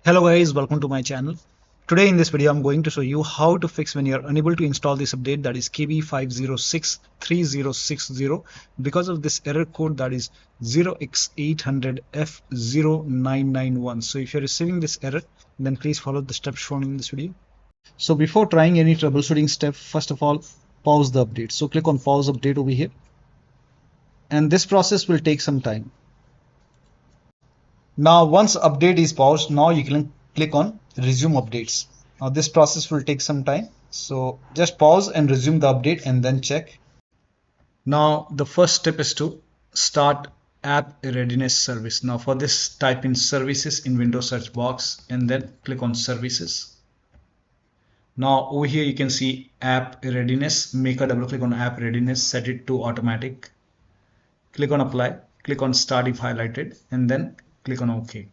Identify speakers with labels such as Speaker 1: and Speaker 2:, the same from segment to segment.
Speaker 1: Hello guys, welcome to my channel. Today in this video I'm going to show you how to fix when you're unable to install this update, that is KB5063060, because of this error code, that is 0x800f0991. So if you're receiving this error, then please follow the steps shown in this video. So before trying any troubleshooting step, first of all, pause the update. So click on pause update over here, and this process will take some time. Now once update is paused, now you can click on resume updates. Now this process will take some time, so just pause and resume the update and then check. Now the first step is to start app readiness service. Now for this, type in services in Windows search box and then click on services. Now over here you can see app readiness. Make a double click on app readiness, set it to automatic, click on apply, click on start if highlighted, and then click on OK.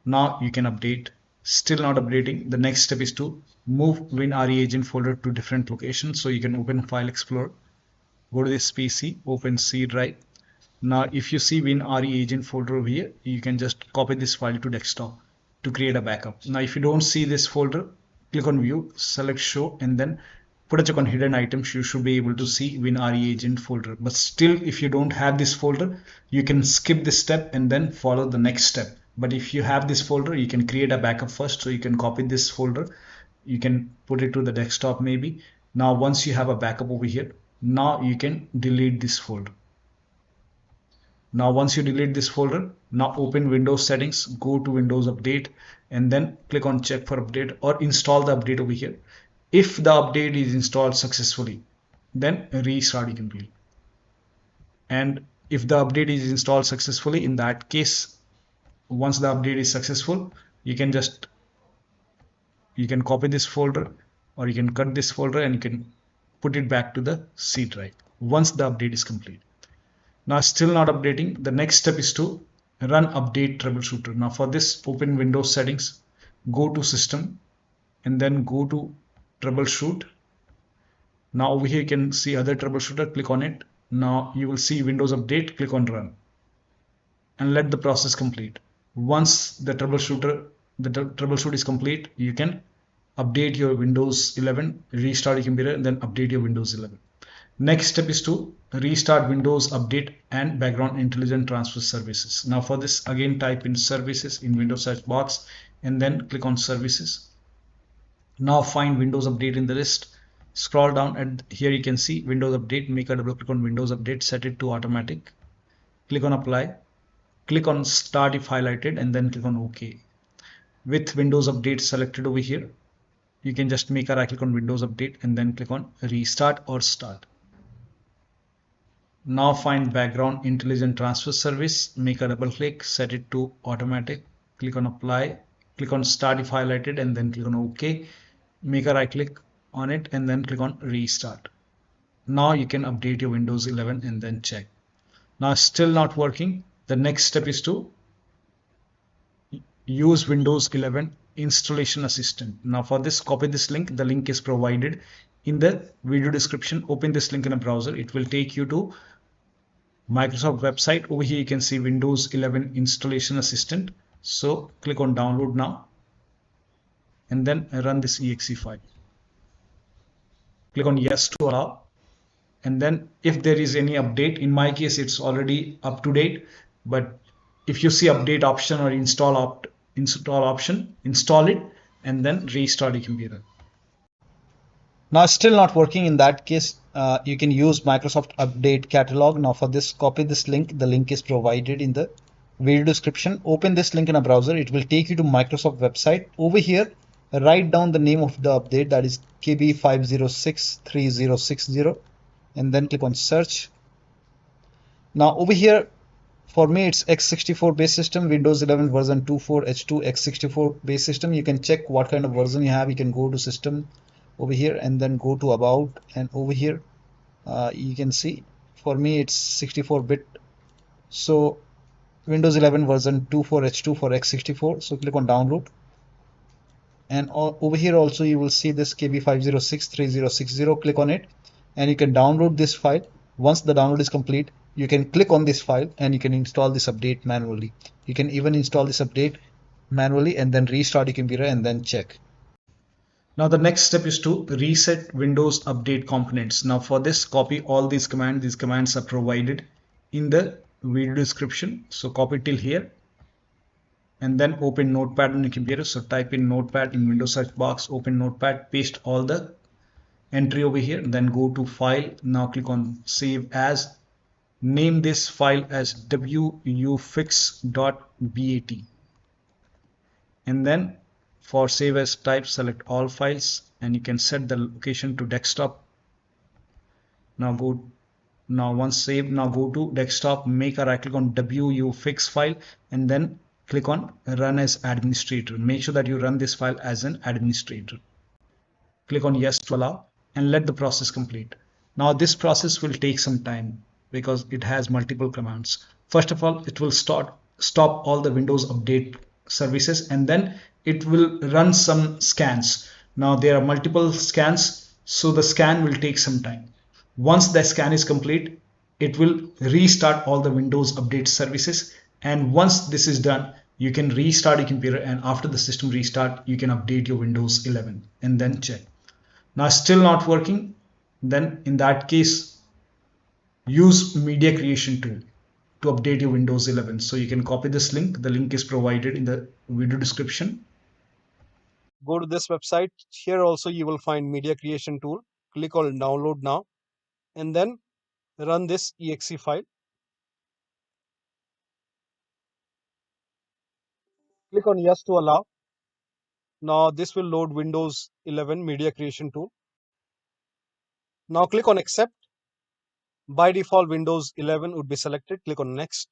Speaker 1: Now you can update. Still not updating. The next step is to move WinREAgent folder to different locations. So you can open File Explorer, go to this PC, open C drive. Now if you see WinREAgent folder over here, you can just copy this file to desktop to create a backup. Now if you don't see this folder, click on View, select Show, and then put a check on hidden items. You should be able to see WinREAgent folder. But still, if you don't have this folder, you can skip this step and then follow the next step. But if you have this folder, you can create a backup first. So you can copy this folder, you can put it to the desktop maybe. Now once you have a backup over here, now you can delete this folder. Now once you delete this folder, now open Windows settings, go to Windows Update, and then click on check for update or install the update over here. If the update is installed successfully, then restart your computer. And if the update is installed successfully, in that case, once the update is successful, you can copy this folder or you can cut this folder and you can put it back to the C drive once the update is complete. Now still not updating. The next step is to run update troubleshooter. Now for this, open Windows settings, go to system, and then go to troubleshoot. Now over here you can see other troubleshooter, click on it. Now you will see Windows Update, click on run and let the process complete. Once the troubleshoot is complete, you can update your Windows 11, restart your computer, and then update your Windows 11. Next step is to restart Windows Update and background intelligent transfer services. Now for this, again type in services in Windows search box and then click on services. Now find Windows Update in the list, scroll down, and here you can see Windows Update. Make a double click on Windows Update, set it to automatic, click on apply, click on start if highlighted, and then click on OK. With Windows Update selected over here, you can just make a right click on Windows Update and then click on restart or start. Now find background intelligent transfer service, make a double click, set it to automatic, click on apply, click on start if highlighted, and then click on OK. Make a right click on it and then click on restart. Now you can update your Windows 11 and then check. Now still not working. The next step is to use Windows 11 installation assistant. Now for this, copy this link. The link is provided in the video description. Open this link in a browser. It will take you to Microsoft website. Over here you can see Windows 11 installation assistant. So click on download now and then run this exe file. Click on yes to allow, and then if there is any update, in my case it's already up to date, but if you see update option or install option, install it and then restart your computer. Now still not working. In that case, you can use Microsoft Update Catalog. Now for this, copy this link. The link is provided in the video description. Open this link in a browser. It will take you to Microsoft website. Over here, write down the name of the update, that is KB5063060, and then click on search. Now over here, for me it's x64 base system, Windows 11 version 24H2 x64 base system. You can check what kind of version you have. You can go to system over here and then go to about, and over here you can see for me it's 64-bit. So Windows 11 version 24H2 for x64. So click on download. And over here also you will see this KB5063060. Click on it and you can download this file. Once the download is complete, you can click on this file and you can install this update manually. You can even install this update manually and then restart your computer and then check. Now the next step is to reset Windows Update components. Now for this, copy all these commands. These commands are provided in the video description. So copy till here and then open Notepad on your computer. So type in Notepad in Windows search box, open Notepad, paste all the entry over here, then go to File. Now click on Save As. Name this file as wuauserv.bat and then for save as type, select all files and you can set the location to desktop. Now once saved, now go to desktop, make a right click on wuauserv file and then click on run as administrator. Make sure that you run this file as an administrator. Click on yes to allow and let the process complete. Now this process will take some time because it has multiple commands. First of all, it will stop all the Windows Update services and then it will run some scans. Now there are multiple scans, so the scan will take some time. Once the scan is complete, it will restart all the Windows Update services, and once this is done, you can restart your computer, and after the system restart, you can update your Windows 11 and then check. Now still not working, then in that case, use Media Creation tool to update your Windows 11. So you can copy this link. The link is provided in the video description.
Speaker 2: Go to this website. Here also you will find Media Creation tool. Click on download now and then run this exe file. Click on yes to allow. Now this will load Windows 11 Media Creation tool. Now click on accept. By default Windows 11 would be selected. Click on next.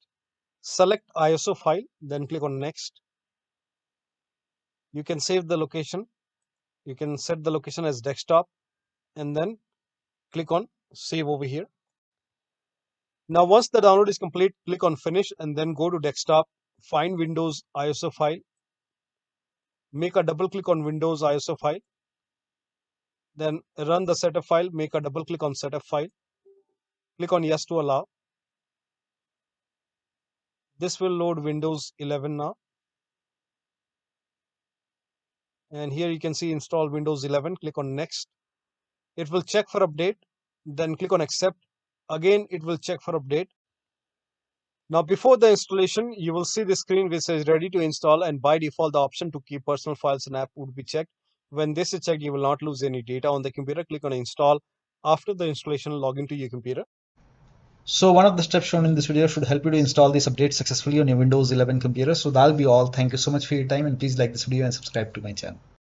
Speaker 2: Select ISO file, then click on next. You can save the location. You can set the location as desktop and then click on save over here. Now once the download is complete, click on finish and then go to desktop, find Windows ISO file, make a double click on Windows ISO file, then run the setup file, make a double click on setup file, click on yes to allow. This will load Windows 11 now. And here you can see install Windows 11, click on next. It will check for update, then click on accept. Again, it will check for update. Now before the installation, you will see the screen which says ready to install, and by default the option to keep personal files and app would be checked. When this is checked, you will not lose any data on the computer. Click on install. After the installation, log into your computer.
Speaker 1: So one of the steps shown in this video should help you to install these updates successfully on your Windows 11 computer. So that'll be all. Thank you so much for your time, and please like this video and subscribe to my channel.